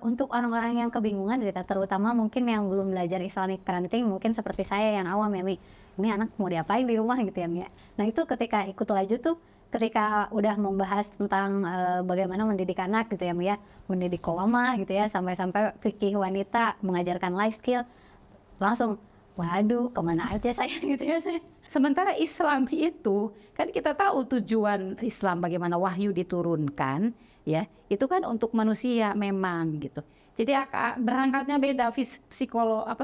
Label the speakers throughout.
Speaker 1: Untuk orang-orang yang kebingungan gitu, terutama mungkin yang belum belajar Islamic parenting, mungkin seperti saya yang awam ya, Mi. Ini anak mau diapain di rumah gitu ya, Mi, ya. Nah itu ketika ikut Laju tuh, ketika udah membahas tentang bagaimana mendidik anak gitu ya, Mi, ya. Mendidik qawamah gitu ya, sampai-sampai fikih wanita, mengajarkan life skill, langsung, waduh kemana aja saya gitu ya.
Speaker 2: Sementara Islam itu kan kita tahu tujuan Islam bagaimana wahyu diturunkan ya, itu kan untuk manusia memang gitu. Jadi berangkatnya beda,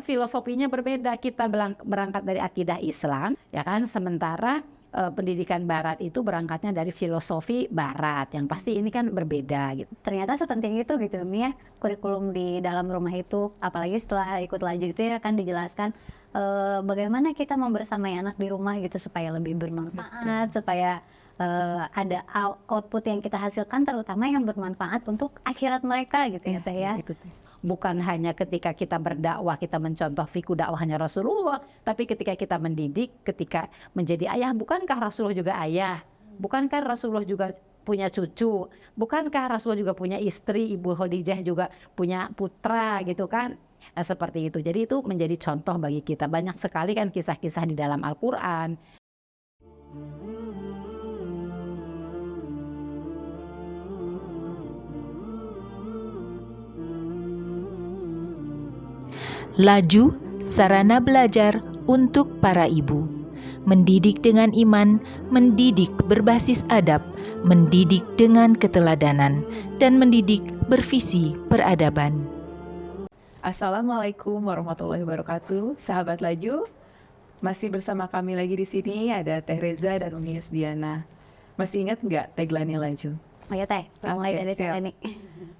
Speaker 2: filosofinya berbeda. Kita berangkat dari akidah Islam ya kan, sementara pendidikan barat itu berangkatnya dari filosofi barat, yang pasti ini kan berbeda gitu.
Speaker 1: Ternyata sepenting itu gitu, Mi, ya, kurikulum di dalam rumah itu, apalagi setelah ikut Laju itu ya kan dijelaskan bagaimana kita membersamai anak di rumah gitu supaya lebih bermanfaat, supaya ada output yang kita hasilkan terutama yang bermanfaat untuk akhirat mereka gitu ya, Teh ya.
Speaker 2: Itu teh. Bukan hanya ketika kita berdakwah, kita mencontoh fikih dakwahnya Rasulullah, tapi ketika kita mendidik, ketika menjadi ayah, bukankah Rasulullah juga ayah? Bukankah Rasulullah juga punya cucu? Bukankah Rasulullah juga punya istri, Ibu Khadijah juga punya putra gitu kan? Nah, seperti itu. Jadi itu menjadi contoh bagi kita. Banyak sekali kan kisah-kisah di dalam Al-Quran.
Speaker 3: Laju, sarana belajar untuk para ibu. Mendidik dengan iman, mendidik berbasis adab, mendidik dengan keteladanan, dan mendidik bervisi peradaban.
Speaker 4: Assalamualaikum warahmatullahi wabarakatuh, sahabat Laju. Masih bersama kami lagi di sini ada Teh Reza dan Umi Yusdiana. Masih ingat nggak tagline Laju?
Speaker 1: Oh ya, Teh, mulai dari
Speaker 4: siap.
Speaker 1: ini.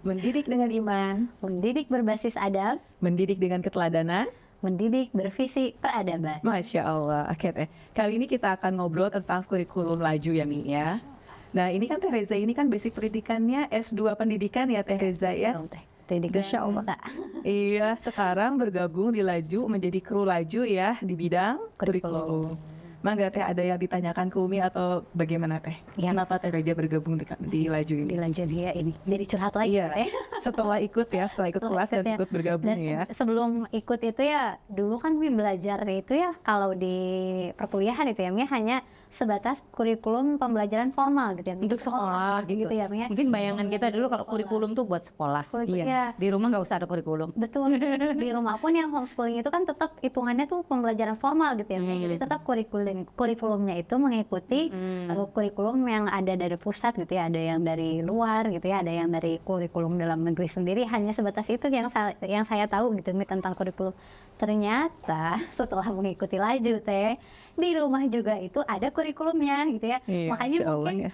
Speaker 4: Mendidik dengan iman,
Speaker 1: Mendidik berbasis adab,
Speaker 4: mendidik dengan keteladanan.
Speaker 1: mendidik bervisi peradaban.
Speaker 4: Masya Allah. Oke Teh, kali ini kita akan ngobrol tentang kurikulum Laju ya Mi ya. Nah ini kan Teh Reza ini kan basic pendidikannya S2 pendidikan ya Teh Reza ya.
Speaker 1: Betul, Teh. Pendidikan
Speaker 4: Masya Allah.
Speaker 1: kita.
Speaker 4: Iya, sekarang bergabung di Laju menjadi kru Laju ya di bidang kurikulum. Mangga Teh, ada yang ditanyakan ke Umi atau bagaimana Teh?
Speaker 1: Ya.
Speaker 4: Kenapa Teh Reza bergabung di Laju ini?
Speaker 1: Dilanjut dia ini. Jadi curhat lagi.
Speaker 4: Iya,
Speaker 1: Teh.
Speaker 4: setelah ikut kelas dan
Speaker 1: ya.
Speaker 4: ikut bergabung
Speaker 1: Dan
Speaker 4: ya.
Speaker 1: sebelum ikut itu ya, dulu kan Mi belajar itu ya, kalau di perkuliahan itu ya, Mi hanya sebatas kurikulum pembelajaran formal gitu ya. Mi.
Speaker 2: Untuk sekolah gitu.
Speaker 1: ya, Mi.
Speaker 2: Mungkin bayangan kita dulu kalau kurikulum tuh buat sekolah.
Speaker 1: Iya.
Speaker 2: Iya. Di rumah nggak usah ada kurikulum.
Speaker 1: Betul. Di rumah pun yang homeschooling itu kan tetap hitungannya tuh pembelajaran formal gitu ya. Jadi tetap kurikulumnya itu mengikuti kurikulum yang ada dari pusat gitu ya, ada yang dari luar gitu ya, ada yang dari kurikulum dalam negeri sendiri. Hanya sebatas itu yang saya tahu gitu Mi, tentang kurikulum. Ternyata setelah mengikuti Laju Teh, di rumah juga itu ada kurikulumnya gitu ya.
Speaker 4: Iya,
Speaker 1: Makanya
Speaker 4: Masya Allah
Speaker 1: mungkin
Speaker 4: ya.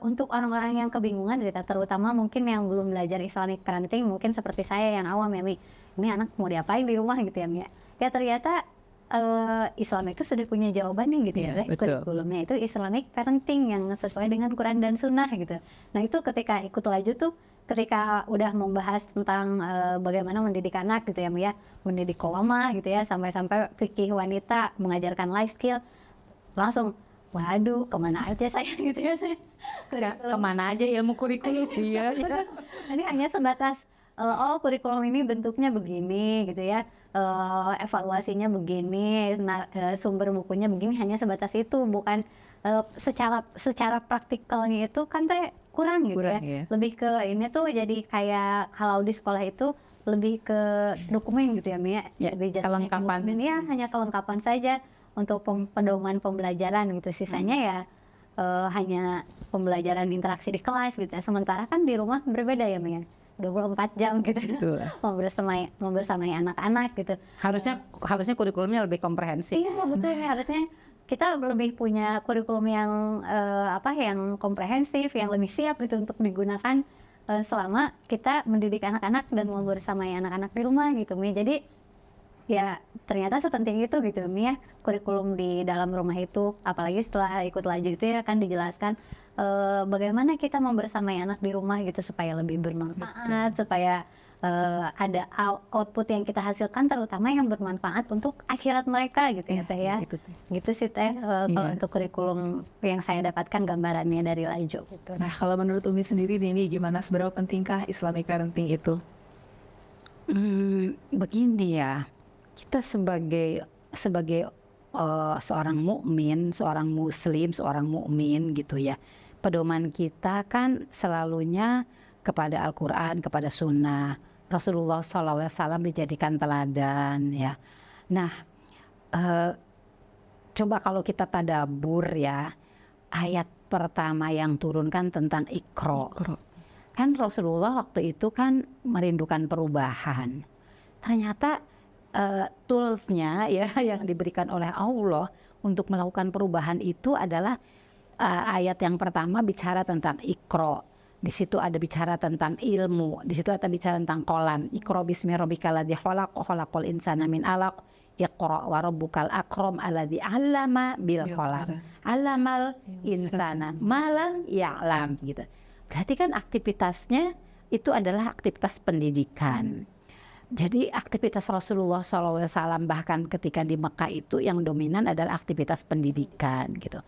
Speaker 1: untuk orang-orang yang kebingungan gitu, terutama mungkin yang belum belajar Islamic parenting, mungkin seperti saya yang awam ya, Mi. Ini anak mau diapain di rumah gitu ya, Mi. Ya ternyata Islam itu sudah punya jawabannya gitu ya.
Speaker 4: Iya, betul.
Speaker 1: Kurikulumnya itu Islamic parenting yang sesuai dengan Quran dan Sunnah gitu. Nah itu ketika ikut Laju tuh, ketika udah membahas tentang bagaimana mendidik anak gitu ya, Mi, ya. Mendidik qawamah gitu ya, sampai-sampai fikih wanita, mengajarkan life skill, langsung, waduh kemana aja saya gitu ya.
Speaker 2: Kemana aja ilmu kurikulum. Iya.
Speaker 1: Betul. Ini hanya sebatas oh kurikulum ini bentuknya begini gitu ya, evaluasinya begini, sumber bukunya begini, hanya sebatas itu, bukan secara praktikalnya itu kan Teh kurang gitu
Speaker 4: Kurang,
Speaker 1: ya.
Speaker 4: ya.
Speaker 1: Lebih ke ini tuh jadi kayak kalau di sekolah itu lebih ke dokumen gitu ya, Mi, ya.
Speaker 2: Ya,
Speaker 1: Lebih jatuhnya ke
Speaker 2: kelengkapan.
Speaker 1: dokumen, ya hanya kelengkapan saja untuk pedoman pembelajaran gitu. Sisanya ya hanya pembelajaran interaksi di kelas gitu ya. Sementara kan di rumah berbeda ya, Mi, ya. 24 jam gitu.
Speaker 4: Betul.
Speaker 1: membersamai anak-anak gitu.
Speaker 2: Harusnya kurikulumnya lebih komprehensif.
Speaker 1: Iya betul ya, harusnya kita lebih punya kurikulum yang yang komprehensif, yang lebih siap gitu untuk digunakan selama kita mendidik anak-anak dan membersamai anak-anak di rumah gitu, Mi. Jadi ya ternyata sepenting itu gitu, Mi, ya, kurikulum di dalam rumah itu, apalagi setelah ikut Laju itu ya kan dijelaskan bagaimana kita membersamai anak di rumah gitu supaya lebih bermanfaat, supaya ada output yang kita hasilkan terutama yang bermanfaat untuk akhirat mereka gitu ya, Teh ya.
Speaker 4: Itu Teh.
Speaker 1: Gitu sih Teh kalau
Speaker 4: Iya.
Speaker 1: untuk kurikulum yang saya dapatkan gambarannya dari Laju gitu.
Speaker 4: Nah kalau menurut Umi sendiri nih, Mi, gimana, seberapa pentingkah Islamic parenting itu?
Speaker 2: Begini ya, kita sebagai seorang mukmin, seorang muslim, seorang mukmin gitu ya. Pedoman kita kan selalunya kepada Al-Quran, kepada Sunnah. Rasulullah SAW dijadikan teladan ya. Nah, coba kalau kita tadabur ya, ayat pertama yang turunkan tentang Iqra. Kan Rasulullah waktu itu kan merindukan perubahan. Ternyata toolsnya ya yang diberikan oleh Allah untuk melakukan perubahan itu adalah ayat yang pertama bicara tentang Iqra. Di situ ada bicara tentang ilmu, di situ ada bicara tentang qalam. Iqra bismi rabbikal ladzi khalaq, khalaqal insana min 'alaq. Iqra wa rabbukal akram alladzi 'allama bil qalam. 'Allamal insana ma lam ya'lam gitu. Berarti kan aktivitasnya itu adalah aktivitas pendidikan. Jadi aktivitas Rasulullah SAW bahkan ketika di Mekah itu yang dominan adalah aktivitas pendidikan gitu.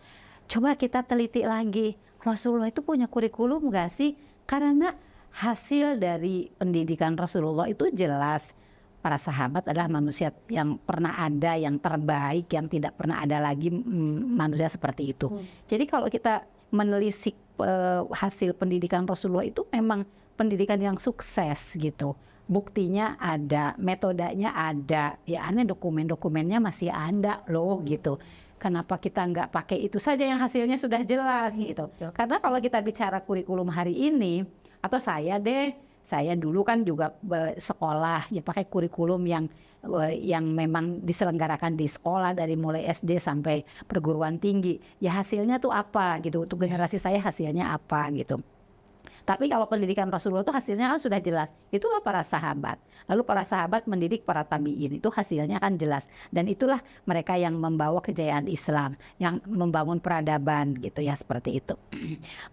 Speaker 2: Coba kita teliti lagi, Rasulullah itu punya kurikulum nggak sih? Karena hasil dari pendidikan Rasulullah itu jelas. Para sahabat adalah manusia yang pernah ada, yang terbaik, yang tidak pernah ada lagi manusia seperti itu. Jadi kalau kita menelisik hasil pendidikan Rasulullah itu memang pendidikan yang sukses gitu. Buktinya ada, metodenya ada, ya aneh dokumen-dokumennya masih ada loh gitu. Kenapa kita nggak pakai itu saja yang hasilnya sudah jelas gitu. Karena kalau kita bicara kurikulum hari ini, atau saya dulu kan juga sekolah ya pakai kurikulum yang memang diselenggarakan di sekolah dari mulai SD sampai perguruan tinggi. Ya hasilnya tuh apa gitu, untuk generasi saya hasilnya apa gitu. Tapi kalau pendidikan Rasulullah itu hasilnya kan sudah jelas. Itulah para sahabat. Lalu para sahabat mendidik para tabi'in, itu hasilnya kan jelas. Dan itulah mereka yang membawa kejayaan Islam, yang membangun peradaban gitu ya, seperti itu.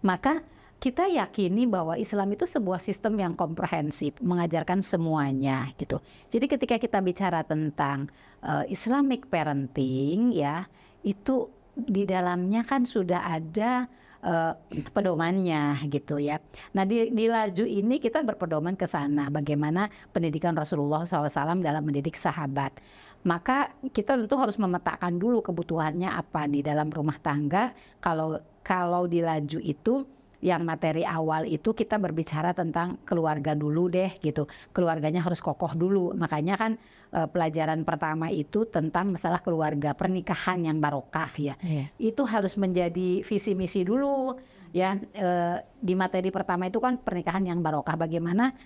Speaker 2: Maka kita yakini bahwa Islam itu sebuah sistem yang komprehensif, mengajarkan semuanya gitu. Jadi ketika kita bicara tentang Islamic parenting ya, itu di dalamnya kan sudah ada pedomannya gitu ya. Nah di laju ini kita berpedoman ke sana, bagaimana pendidikan Rasulullah SAW dalam mendidik sahabat. Maka kita tentu harus memetakan dulu kebutuhannya apa di dalam rumah tangga. Kalau di laju itu yang materi awal itu kita berbicara tentang keluarga dulu deh gitu. Keluarganya harus kokoh dulu. Makanya kan pelajaran pertama itu tentang masalah keluarga, pernikahan yang barokah ya. Itu harus menjadi visi misi dulu ya. Di materi pertama itu kan pernikahan yang barokah, bagaimana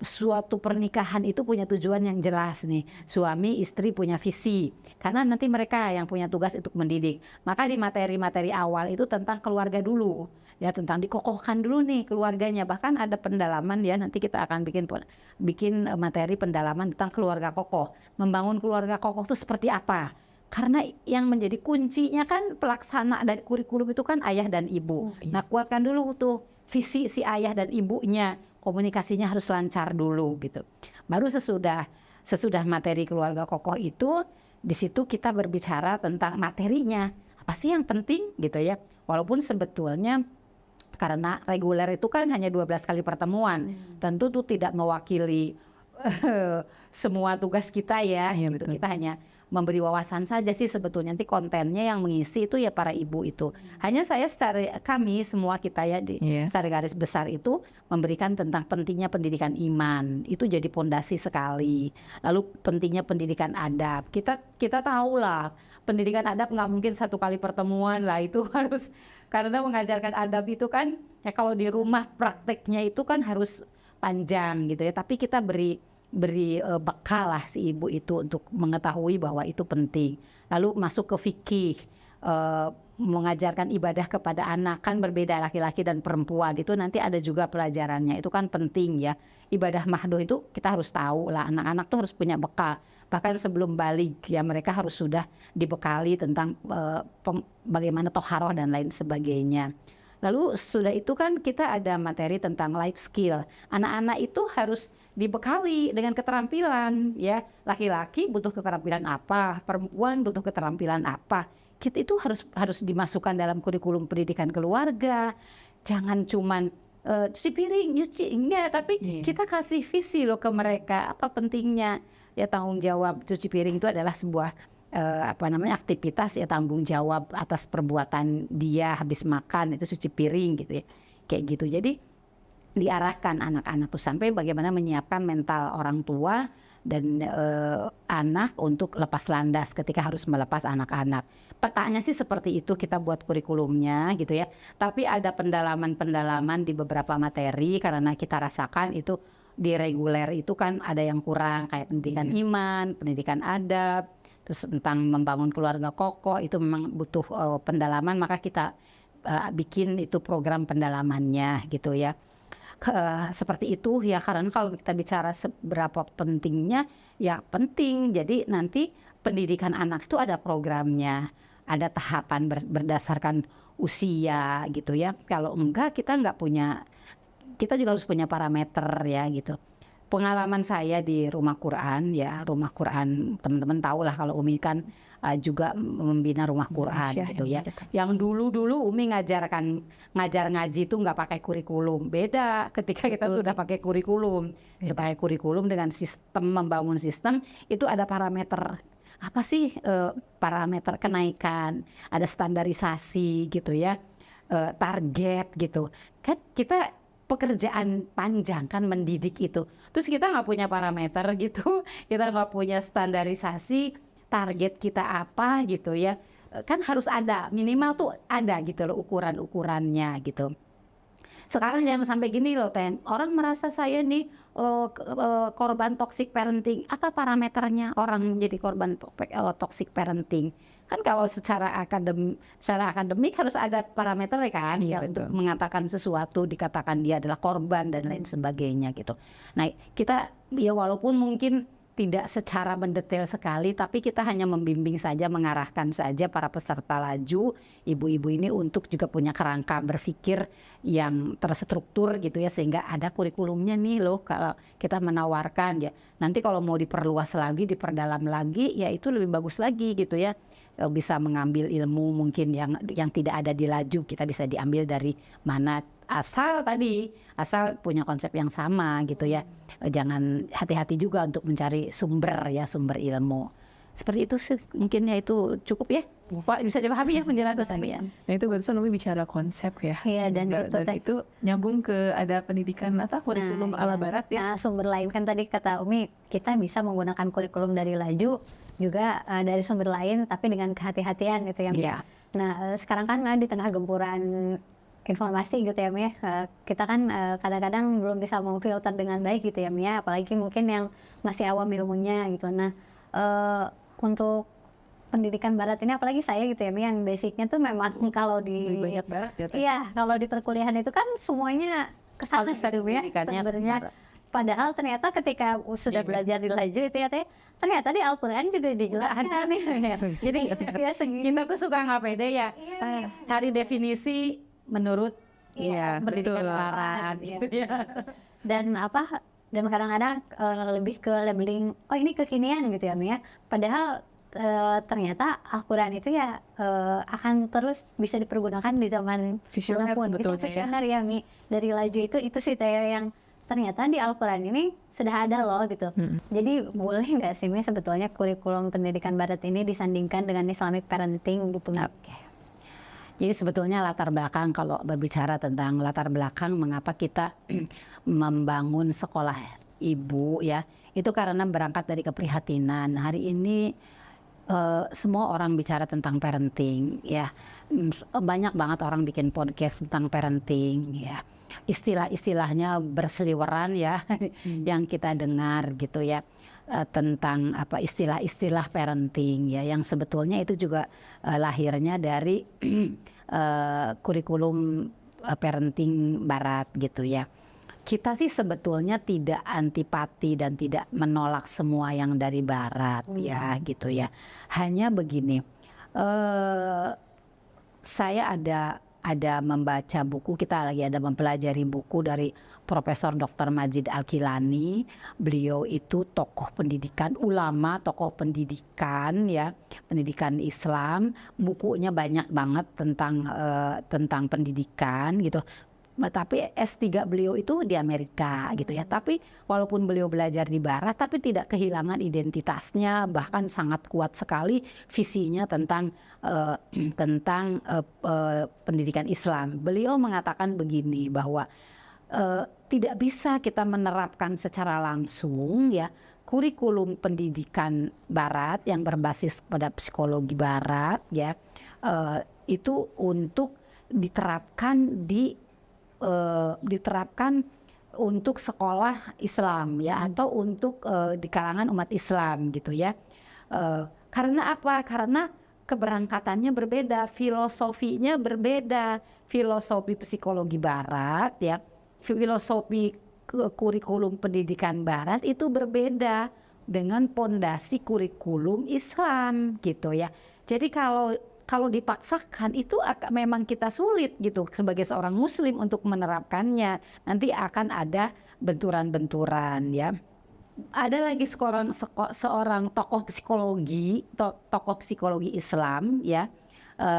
Speaker 2: suatu pernikahan itu punya tujuan yang jelas nih. Suami istri punya visi, karena nanti mereka yang punya tugas untuk mendidik. Maka di materi-materi awal itu tentang keluarga dulu ya, tentang dikokohkan dulu nih keluarganya. Bahkan ada pendalaman ya, nanti kita akan bikin materi pendalaman tentang keluarga kokoh. Membangun keluarga kokoh itu seperti apa? Karena yang menjadi kuncinya kan pelaksana dari kurikulum itu kan ayah dan ibu. Nah kuatkan dulu tuh visi si ayah dan ibunya, komunikasinya harus lancar dulu gitu. Baru sesudah materi keluarga kokoh itu, di situ kita berbicara tentang materinya. Apa sih yang penting gitu ya. Walaupun sebetulnya karena reguler itu kan hanya 12 kali pertemuan. Tentu itu tidak mewakili semua tugas kita ya. Gitu. Kita hanya memberi wawasan saja sih sebetulnya. Nanti kontennya yang mengisi itu ya para ibu itu. Hanya kami semua kita ya secara garis besar itu memberikan tentang pentingnya pendidikan iman. Itu jadi pondasi sekali. Lalu pentingnya pendidikan adab. Kita tahu lah pendidikan adab nggak mungkin 1 kali pertemuan lah, itu harus, karena mengajarkan adab itu kan ya kalau di rumah prakteknya itu kan harus panjang gitu ya. Tapi kita beri bekal lah si ibu itu untuk mengetahui bahwa itu penting. Lalu masuk ke fikih, mengajarkan ibadah kepada anak, kan berbeda laki-laki dan perempuan, itu nanti ada juga pelajarannya, itu kan penting ya. Ibadah mahdoh itu kita harus tahu lah, anak-anak tuh harus punya bekal. Bahkan sebelum balik ya mereka harus sudah dibekali tentang bagaimana toharoh dan lain sebagainya. Lalu sudah itu kan kita ada materi tentang life skill. Anak-anak itu harus dibekali dengan keterampilan ya. Laki-laki butuh keterampilan apa, perempuan butuh keterampilan apa. Kita itu harus dimasukkan dalam kurikulum pendidikan keluarga. Jangan cuman cuci piring, nyuci enggak, tapi
Speaker 4: Iya.
Speaker 2: kita kasih visi loh ke mereka apa pentingnya ya tanggung jawab. Cuci piring itu adalah sebuah aktivitas ya, tanggung jawab atas perbuatan dia habis makan itu cuci piring gitu ya, kayak gitu. Jadi diarahkan anak-anak tuh sampai bagaimana menyiapkan mental orang tua dan anak untuk lepas landas ketika harus melepas anak-anak. Petanya sih seperti itu kita buat kurikulumnya gitu ya. Tapi ada pendalaman-pendalaman di beberapa materi karena kita rasakan itu di reguler itu kan ada yang kurang kayak pendidikan iman, pendidikan adab, terus tentang membangun keluarga kokoh itu memang butuh pendalaman, maka kita bikin itu program pendalamannya gitu ya. Seperti itu ya, karena kalau kita bicara seberapa pentingnya ya penting. Jadi nanti pendidikan anak itu ada programnya, ada tahapan berdasarkan usia gitu ya. Kalau enggak kita juga harus punya parameter ya gitu. Pengalaman saya di rumah Quran ya, rumah Quran teman-teman tahu lah kalau Umi kan juga membina rumah Quran gitu ya. Yang dulu Umi ngajar ngaji itu nggak pakai kurikulum. Beda ketika kita sudah pakai kurikulum. Sudah pakai kurikulum dengan sistem, membangun sistem itu ada parameter. Apa sih parameter kenaikan? Ada standarisasi gitu ya. Target gitu. Kan kita pekerjaan panjang kan mendidik itu. Terus kita nggak punya parameter gitu. Kita nggak punya standarisasi target kita apa gitu ya. Kan harus ada, minimal tuh ada gitu loh ukuran-ukurannya gitu. Sekarang jangan sampai gini loh Ten, orang merasa saya nih korban toxic parenting. Apa parameternya orang menjadi korban toxic parenting? Kan kalau secara akademik harus ada parameter kan ya, untuk mengatakan sesuatu dikatakan dia adalah korban dan lain sebagainya gitu. Nah kita ya walaupun mungkin tidak secara mendetail sekali, tapi kita hanya membimbing saja, mengarahkan saja para peserta laju, ibu-ibu ini untuk juga punya kerangka berpikir yang terstruktur gitu ya, sehingga ada kurikulumnya nih loh kalau kita menawarkan ya. Nanti kalau mau diperluas lagi, diperdalam lagi, ya itu lebih bagus lagi gitu ya. Bisa mengambil ilmu mungkin yang tidak ada di laju, kita bisa diambil dari mana, asal punya konsep yang sama gitu ya. Jangan hati-hati juga untuk mencari sumber ilmu. Seperti itu sih mungkin ya, itu cukup ya. Pak bisa dipahami ya penjelasannya.
Speaker 4: Nah itu barusan Umi bicara konsep ya.
Speaker 1: Iya, dan
Speaker 4: itu nyambung ke ada pendidikan kurikulum ala barat ya.
Speaker 1: Nah, sumber lain kan tadi kata Umi, kita bisa menggunakan kurikulum dari laju juga dari sumber lain tapi dengan kehati-hatian gitu ya.
Speaker 4: Iya.
Speaker 1: Nah, sekarang kan di tengah gempuran informasi gitu ya Mi ya, kita kan kadang-kadang belum bisa memfilter dengan baik gitu ya Mi ya, apalagi mungkin yang masih awam ilmunya gitu. Nah, untuk pendidikan barat ini apalagi saya gitu ya Mi, yang basicnya tuh memang kalau di
Speaker 4: Lebih banyak barat ya.
Speaker 1: iya, kalau di perkuliahan itu kan semuanya kesana gitu ya sebenarnya. Padahal ternyata ketika sudah belajar di laju itu ya Teh, ternyata di Al-Quran juga dijelaskan nih.
Speaker 2: Jadi kita tuh suka nggak pede ya, cari definisi menurut pendidikan barat gitu ya.
Speaker 1: Dan kadang-kadang lebih ke labeling, oh ini kekinian gitu ya Mi ya. Padahal ternyata Al-Quran itu ya akan terus bisa dipergunakan di zaman
Speaker 4: Visioner
Speaker 1: manapun. Itu
Speaker 4: sebetulnya ya.
Speaker 1: visioner ya Mi. Dari laju itu sih Teh yang ternyata di Al-Quran ini sudah ada loh gitu. Jadi boleh nggak sih Mi sebetulnya kurikulum pendidikan barat ini disandingkan dengan Islamic parenting gitu?
Speaker 2: Oke. Jadi sebetulnya latar belakang, kalau berbicara tentang latar belakang mengapa kita membangun sekolah ibu ya, itu karena berangkat dari keprihatinan. Hari ini semua orang bicara tentang parenting ya. Banyak banget orang bikin podcast tentang parenting ya. Istilah-istilahnya berseliweran ya yang kita dengar gitu ya, tentang istilah-istilah parenting ya, yang sebetulnya itu juga lahirnya dari kurikulum parenting barat gitu ya. Kita sih sebetulnya tidak antipati dan tidak menolak semua yang dari barat ya gitu ya. Hanya begini, saya ada membaca buku, kita lagi ada mempelajari buku dari Profesor Dr. Majid Al-Kilani. Beliau itu tokoh pendidikan, ulama, tokoh pendidikan ya, pendidikan Islam. Bukunya banyak banget tentang pendidikan gitu. tapi S3 beliau itu di Amerika gitu ya. Tapi walaupun beliau belajar di Barat, tapi tidak kehilangan identitasnya, bahkan sangat kuat sekali visinya tentang pendidikan Islam. Beliau mengatakan begini bahwa tidak bisa kita menerapkan secara langsung ya kurikulum pendidikan Barat yang berbasis pada psikologi Barat ya itu untuk diterapkan untuk sekolah Islam ya atau untuk di kalangan umat Islam gitu ya. Karena apa? Karena keberangkatannya berbeda, filosofinya berbeda, filosofi psikologi Barat ya, filosofi kurikulum pendidikan Barat itu berbeda dengan pondasi kurikulum Islam gitu ya. Jadi kalau dipaksakan itu memang kita sulit gitu sebagai seorang muslim untuk menerapkannya. Nanti akan ada benturan-benturan ya. Ada lagi seorang tokoh psikologi Islam ya.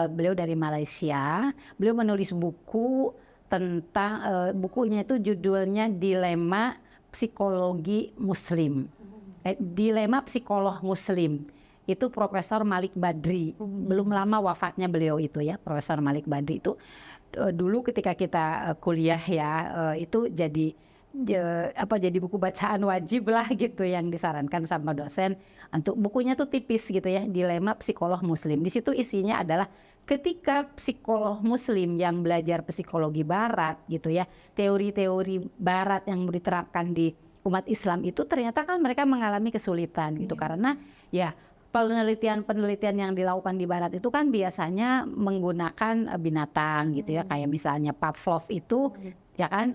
Speaker 2: Beliau dari Malaysia. Beliau menulis buku tentang bukunya itu judulnya Dilema Psikologi Muslim. Dilema Psikolog Muslim. Itu Profesor Malik Badri. Belum lama wafatnya beliau itu ya, Profesor Malik Badri itu dulu ketika kita kuliah ya itu jadi buku bacaan wajib lah gitu yang disarankan sama dosen. Untuk bukunya tuh tipis gitu ya, Dilema Psikolog Muslim. Di situ isinya adalah ketika psikolog Muslim yang belajar psikologi Barat gitu ya, teori-teori Barat yang diterapkan di umat Islam itu ternyata kan mereka mengalami kesulitan gitu karena ya penelitian yang dilakukan di Barat itu kan biasanya menggunakan binatang gitu ya, kayak misalnya Pavlov itu ya kan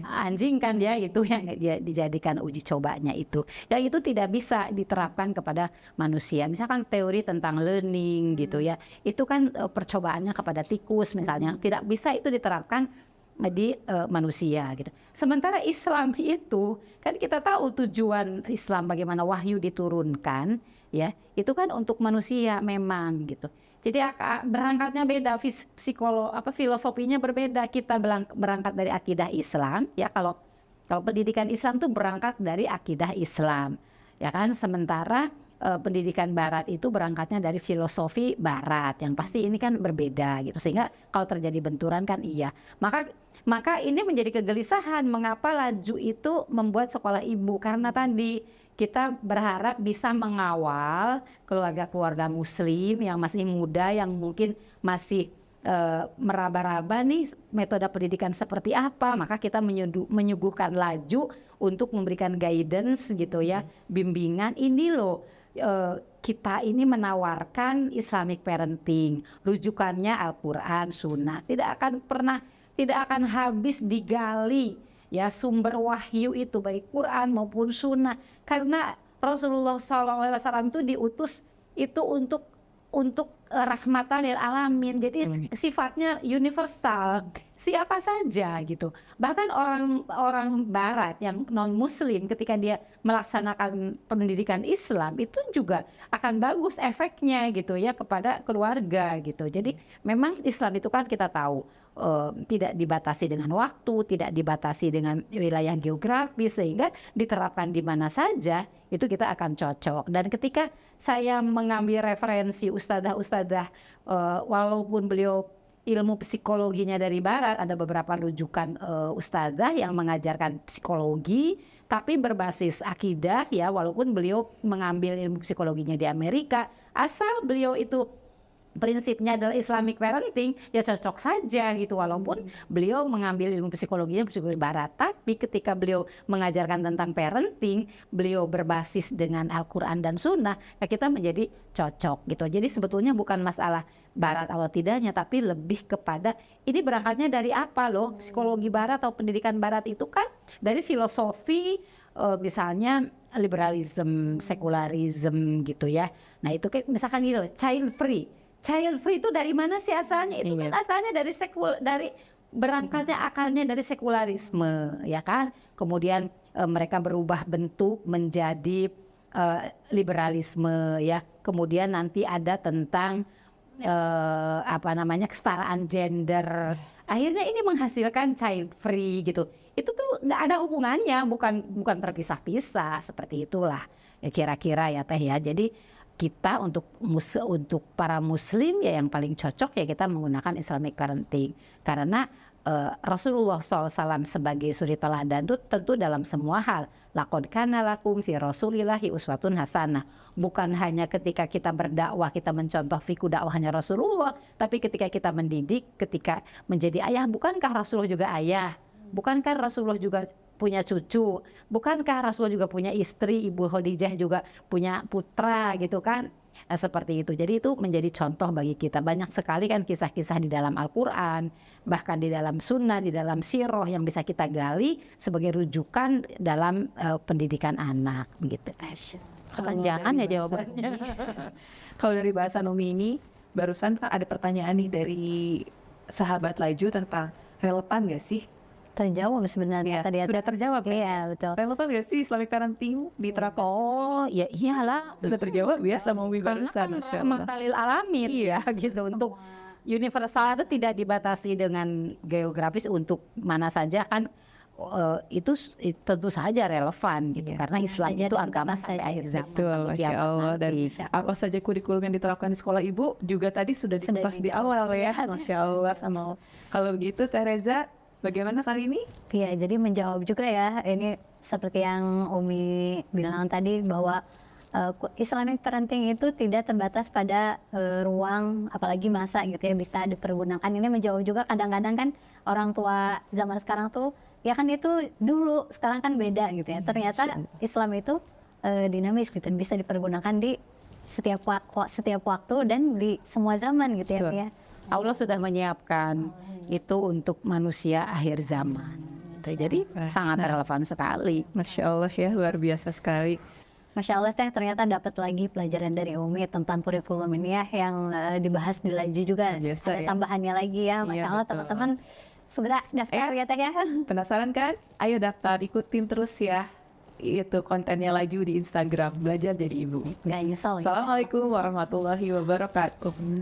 Speaker 2: anjing kan dia itu yang dia dijadikan uji cobanya itu. Yang itu tidak bisa diterapkan kepada manusia. Misalkan teori tentang learning gitu ya. Itu kan percobaannya kepada tikus misalnya, tidak bisa itu diterapkan di manusia gitu. Sementara Islam itu kan kita tahu tujuan Islam bagaimana wahyu diturunkan ya, itu kan untuk manusia memang gitu. Jadi berangkatnya beda, filosofinya berbeda. Kita berangkat dari akidah Islam ya, kalau pendidikan Islam tuh berangkat dari akidah Islam ya kan, sementara pendidikan Barat itu berangkatnya dari filosofi Barat yang pasti ini kan berbeda gitu, sehingga kalau terjadi benturan kan iya. Maka ini menjadi kegelisahan mengapa Laju itu membuat sekolah ibu, karena tadi kita berharap bisa mengawal keluarga-keluarga muslim yang masih muda, yang mungkin masih meraba-raba nih metode pendidikan seperti apa. Maka kita menyuguhkan Laju untuk memberikan guidance gitu ya, bimbingan. Ini loh kita ini menawarkan Islamic parenting, rujukannya Al-Quran, Sunnah. Tidak akan habis digali ya sumber wahyu itu, baik Quran maupun Sunnah, karena Rasulullah SAW itu diutus itu untuk rahmatan lil alamin. Jadi sifatnya universal, siapa saja gitu. Bahkan orang Barat yang non Muslim ketika dia melaksanakan pendidikan Islam itu juga akan bagus efeknya gitu ya kepada keluarga gitu. Jadi memang Islam itu kan kita tahu tidak dibatasi dengan waktu, tidak dibatasi dengan wilayah geografis, sehingga diterapkan di mana saja itu kita akan cocok. Dan ketika saya mengambil referensi ustadzah-ustadzah, walaupun beliau ilmu psikologinya dari Barat, ada beberapa rujukan ustadzah yang mengajarkan psikologi tapi berbasis akidah ya, walaupun beliau mengambil ilmu psikologinya di Amerika, asal beliau itu prinsipnya adalah Islamic parenting, ya cocok saja gitu, walaupun beliau mengambil ilmu psikologinya psikologi Barat. Tapi ketika beliau mengajarkan tentang parenting, beliau berbasis dengan Al-Quran dan Sunnah, ya kita menjadi cocok gitu. Jadi sebetulnya bukan masalah Barat atau tidaknya, tapi lebih kepada ini berangkatnya dari apa loh. Psikologi Barat atau pendidikan Barat itu kan dari filosofi, misalnya liberalism, sekularism gitu ya. Nah itu kayak misalkan gitu, child free itu dari mana sih asalnya? Itu kan asalnya dari berangkatnya akalnya dari sekularisme ya kan. Kemudian mereka berubah bentuk menjadi liberalisme ya. Kemudian nanti ada tentang kesetaraan gender, akhirnya ini menghasilkan child free gitu. Itu tuh nggak ada hubungannya, bukan terpisah-pisah seperti itulah ya kira-kira ya Teh ya. Jadi kita untuk para muslim ya yang paling cocok ya kita menggunakan Islamic parenting karena Rasulullah SAW sebagai suri teladan itu tentu dalam semua hal. Laqad kana lakum fi rasulillahi uswatun hasanah. Bukan hanya ketika kita berdakwah, kita mencontoh fikih dakwahnya Rasulullah, tapi ketika kita mendidik, ketika menjadi ayah, bukankah Rasulullah juga ayah? Bukankah Rasulullah juga punya cucu? Bukankah Rasulullah juga punya istri, Ibu Khadijah juga punya putra gitu kan? Nah, seperti itu. Jadi itu menjadi contoh bagi kita. Banyak sekali kan kisah-kisah di dalam Al-Quran, bahkan di dalam sunnah, di dalam sirah yang bisa kita gali sebagai rujukan dalam pendidikan anak. Begitu. Kepanjangan ya jawabannya.
Speaker 4: Kalau dari bahasa Numi ini, barusan Pak ada pertanyaan nih dari sahabat Laju tentang relevan gak sih?
Speaker 1: Terjawab sebenarnya tadi ya.
Speaker 4: Sudah terjawab ya?
Speaker 1: Iya, betul.
Speaker 4: Relevan gak sih Islamic parenting diterapkan?
Speaker 2: Oh, ya iyalah.
Speaker 4: Sudah terjawab ya sama Umi barusan. Masya Allah.
Speaker 2: Maktalil alamin
Speaker 4: Iya.
Speaker 2: gitu untuk universal itu tidak dibatasi dengan geografis untuk mana saja kan itu tentu saja relevan gitu
Speaker 1: Iya.
Speaker 2: karena Islam
Speaker 1: Saja
Speaker 2: itu
Speaker 1: dan
Speaker 2: agama
Speaker 1: kapan
Speaker 2: sampai
Speaker 1: saja.
Speaker 2: akhir zaman.
Speaker 4: Betul,
Speaker 2: sampai
Speaker 4: Masya
Speaker 2: kiamat
Speaker 4: Allah. Dan
Speaker 2: nanti.
Speaker 4: apa saja kurikulum yang diterapkan di sekolah Ibu juga tadi sudah dikupas di awal ya. Masya Allah. Sama kalau begitu Teh Reza, bagaimana kali ini?
Speaker 1: Iya, jadi menjawab juga ya, ini seperti yang Umi bilang tadi bahwa Islamic parenting itu tidak terbatas pada ruang, apalagi masa gitu ya, bisa dipergunakan. Ini menjawab juga kadang-kadang kan orang tua zaman sekarang tuh, ya kan itu dulu, sekarang kan beda gitu ya. Ternyata Islam itu dinamis gitu, bisa dipergunakan di setiap waktu dan di semua zaman gitu ya.
Speaker 4: Betul.
Speaker 1: Ya.
Speaker 2: Allah sudah menyiapkan itu untuk manusia akhir zaman. Gitu. Jadi sangat relevan sekali.
Speaker 4: Masya Allah ya, luar biasa sekali.
Speaker 1: Masya Allah Teh, ternyata dapat lagi pelajaran dari Umi tentang kurikulum ini ya yang dibahas di Laju juga.
Speaker 4: Biasa
Speaker 1: Ada
Speaker 4: ya.
Speaker 1: tambahannya lagi ya. Masya
Speaker 4: Iya,
Speaker 1: Allah
Speaker 4: betul.
Speaker 1: teman-teman segera daftar ya Teh ya.
Speaker 4: Penasaran kan? Ayo daftar, ikutin terus ya. Itu kontennya Laju di Instagram, belajar jadi ibu.
Speaker 1: Gak nyesel ya.
Speaker 4: Assalamualaikum warahmatullahi wabarakatuh.